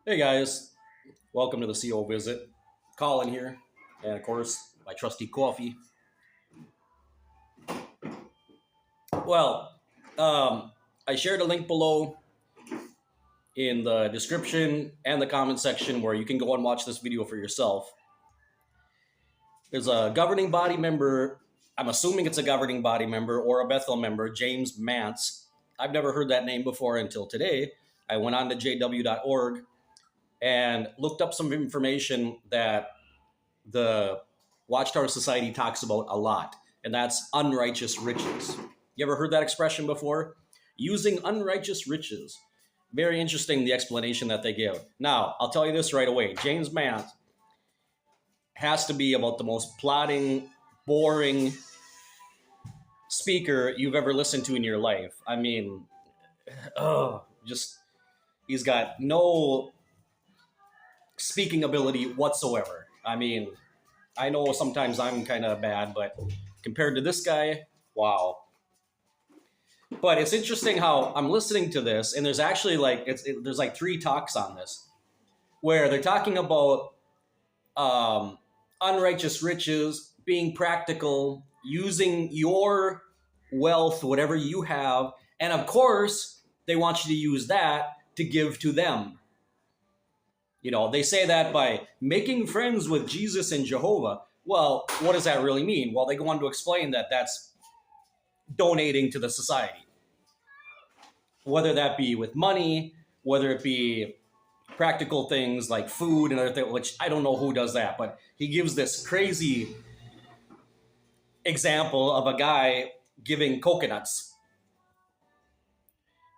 Hey guys, welcome to the CO visit. Colin here, and of course, my trusty coffee. Well, I shared a link below in the description and the comment section where you can go and watch this video for yourself. There's a governing body member, I'm assuming it's a governing body member or a Bethel member, James Mance. I've never heard that name before until today. I went on to jw.org and looked up some information that the Watchtower Society talks about a lot, and that's unrighteous riches. You ever heard that expression before? Using unrighteous riches. Very interesting, the explanation that they give. Now, I'll tell you this right away. James Mance has to be about the most plodding, boring speaker you've ever listened to in your life. I mean, he's got no speaking ability whatsoever. I mean, I know sometimes I'm kind of bad, but compared to this guy, wow. But it's interesting how I'm listening to this, and there's actually there's like three talks on this, where they're talking about unrighteous riches, being practical, using your wealth, whatever you have, and of course, they want you to use that to give to them. You know, they say that by making friends with Jesus and Jehovah. Well, what does that really mean? Well, they go on to explain that that's donating to the society. Whether that be with money, whether it be practical things like food and other things, which I don't know who does that, but he gives this crazy example of a guy giving coconuts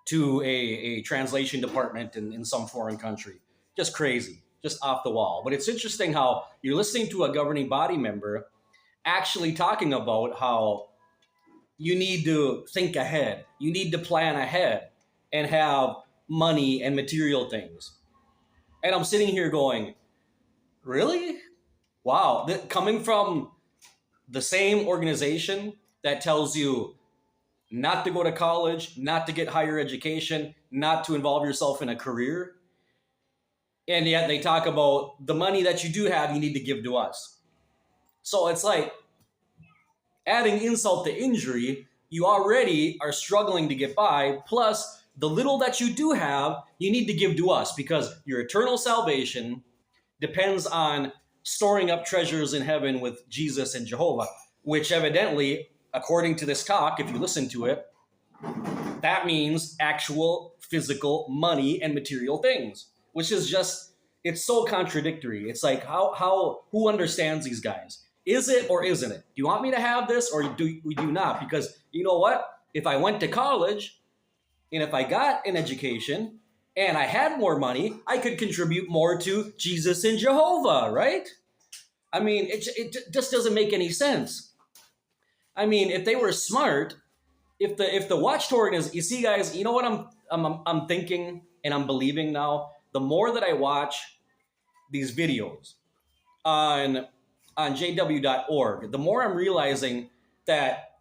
to a translation department in some foreign country. Just crazy, just off the wall. But it's interesting how you're listening to a governing body member actually talking about how you need to think ahead. You need to plan ahead and have money and material things. And I'm sitting here going, really? Wow. Coming from the same organization that tells you not to go to college, not to get higher education, not to involve yourself in a career. And yet they talk about the money that you do have, you need to give to us. So it's like adding insult to injury. You already are struggling to get by. Plus, the little that you do have, you need to give to us because your eternal salvation depends on storing up treasures in heaven with Jesus and Jehovah, which evidently, according to this talk, if you listen to it, that means actual physical money and material things. Which is just, it's so contradictory. It's like, who understands these guys? Is it or isn't it? Do you want me to have this or do we do not? Because you know what? If I went to college and if I got an education and I had more money, I could contribute more to Jesus and Jehovah, right? I mean, it just doesn't make any sense. I mean, if they were smart, if the watchtower is, you see, guys, you know what I'm thinking and I'm believing now. The more that I watch these videos on jw.org, the more I'm realizing that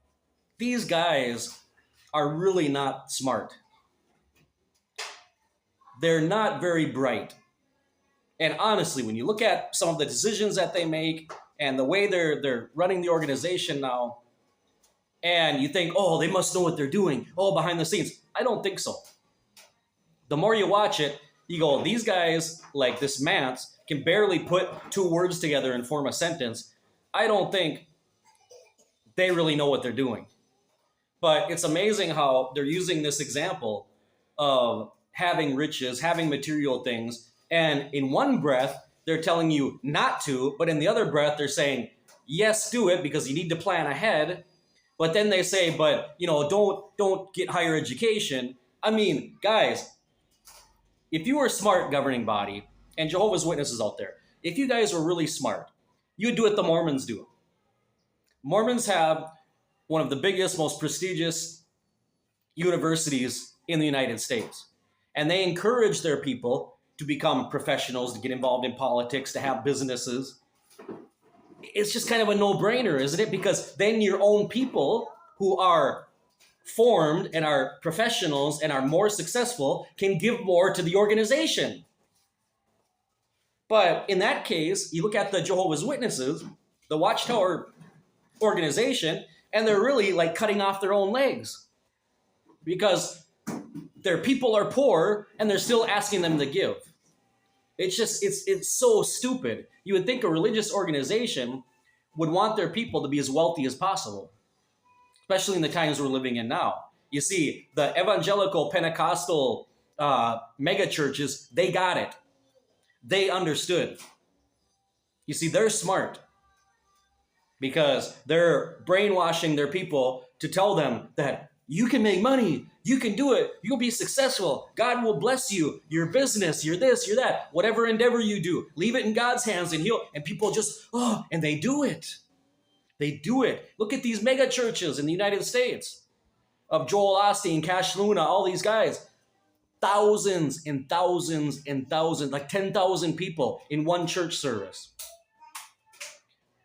these guys are really not smart. They're not very bright. And honestly, when you look at some of the decisions that they make and the way they're running the organization now, and you think, oh, they must know what they're doing. Oh, behind the scenes. I don't think so. The more you watch it, you go, these guys, like this Mance, can barely put two words together and form a sentence. I don't think they really know what they're doing. But it's amazing how they're using this example of having riches, having material things, and in one breath, they're telling you not to, but in the other breath, they're saying, yes, do it because you need to plan ahead. But then they say, but, you know, don't get higher education. I mean, guys, if you were a smart governing body, and Jehovah's Witnesses out there, if you guys were really smart, you'd do what the Mormons do. Mormons have one of the biggest, most prestigious universities in the United States. And they encourage their people to become professionals, to get involved in politics, to have businesses. It's just kind of a no-brainer, isn't it? Because then your own people who are formed and are professionals and are more successful can give more to the organization. But in that case, you look at the Jehovah's Witnesses, the Watchtower organization, and they're really like cutting off their own legs because their people are poor and they're still asking them to give. It's so stupid. You would think a religious organization would want their people to be as wealthy as possible, especially in the times we're living in now. You see, the evangelical Pentecostal mega churches, they got it. They understood. You see, they're smart because they're brainwashing their people to tell them that you can make money, you can do it, you'll be successful, God will bless you, your business, your this, your that, whatever endeavor you do, leave it in God's hands and and people just, and they do it. They do it. Look at these mega churches in the United States of Joel Osteen, Cash Luna, all these guys. Thousands and thousands and thousands, like 10,000 people in one church service.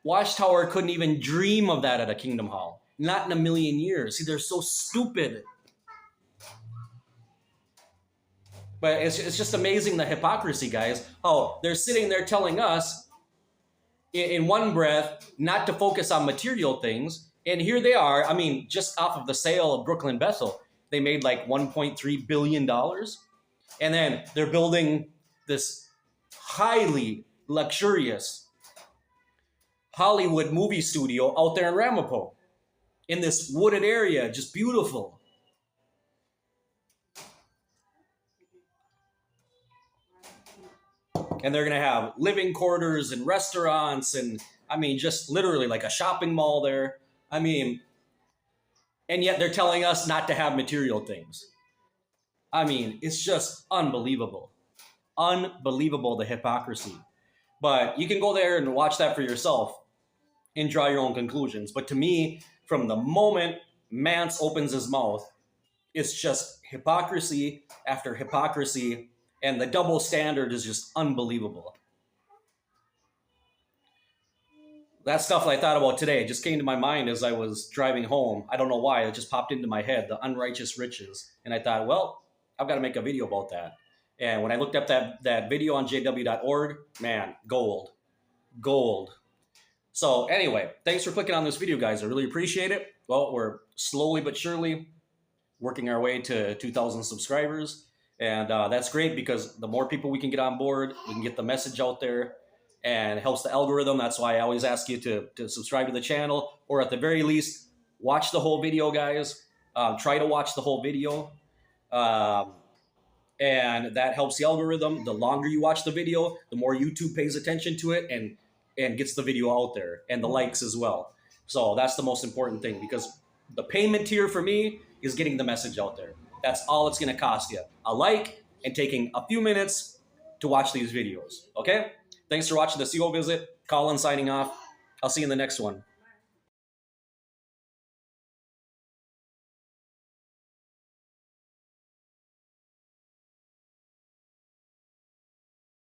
Watchtower couldn't even dream of that at a Kingdom Hall. Not in a million years. See, they're so stupid. But it's just amazing, the hypocrisy, guys. Oh, they're sitting there telling us in one breath not to focus on material things. And here they are. I mean, just off of the sale of Brooklyn Bethel, they made like $1.3 billion. And then they're building this highly luxurious Hollywood movie studio out there in Ramapo in this wooded area, just beautiful. And they're going to have living quarters and restaurants and, I mean, just literally like a shopping mall there. I mean, and yet they're telling us not to have material things. I mean, it's just unbelievable. Unbelievable, the hypocrisy. But you can go there and watch that for yourself and draw your own conclusions. But to me, from the moment Mance opens his mouth, it's just hypocrisy after hypocrisy, and the double standard is just unbelievable. That stuff that I thought about today just came to my mind as I was driving home. I don't know why, it just popped into my head, the unrighteous riches. And I thought, well, I've got to make a video about that. And when I looked up that video on jw.org, man, gold. So anyway, thanks for clicking on this video, guys. I really appreciate it. Well, we're slowly but surely working our way to 2,000 subscribers. And that's great because the more people we can get on board, we can get the message out there and it helps the algorithm. That's why I always ask you to subscribe to the channel, or at the very least, watch the whole video, guys. Try to watch the whole video. And that helps the algorithm. The longer you watch the video, the more YouTube pays attention to it and gets the video out there, and the likes as well. So that's the most important thing, because the payment tier for me is getting the message out there. That's all it's going to cost you. A like and taking a few minutes to watch these videos. Okay? Thanks for watching the CO Visit. Colin signing off. I'll see you in the next one.